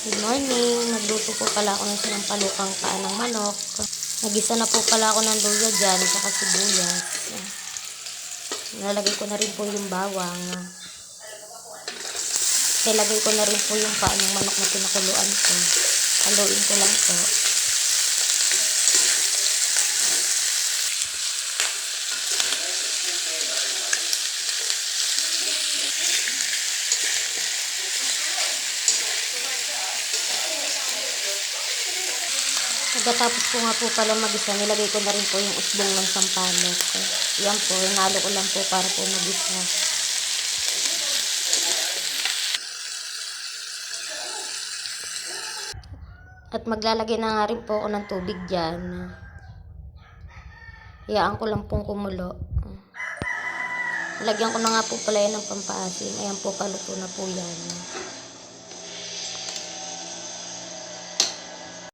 Good morning. Magluto po pala ako ng sinampalukang paa ng manok. Nagisa na po pala ako ng luya dyan, saka sibuyas. Nalagay ko na rin po yung bawang. Nilagay ko na rin po yung paa ng manok na pinakuluan ko. Haluin ko lang po. Pagkatapos ko nga po pala magisa, nilagay ko na rin po yung usbong ng sampalok. Yan po, hinalo ko lang po para po magisa. At maglalagay na nga rin po ako ng tubig dyan. Hayaan ko lang pong kumulo. Lagyan ko na nga po pala yan ng pampaasim. Ayan po, paluto na po yan.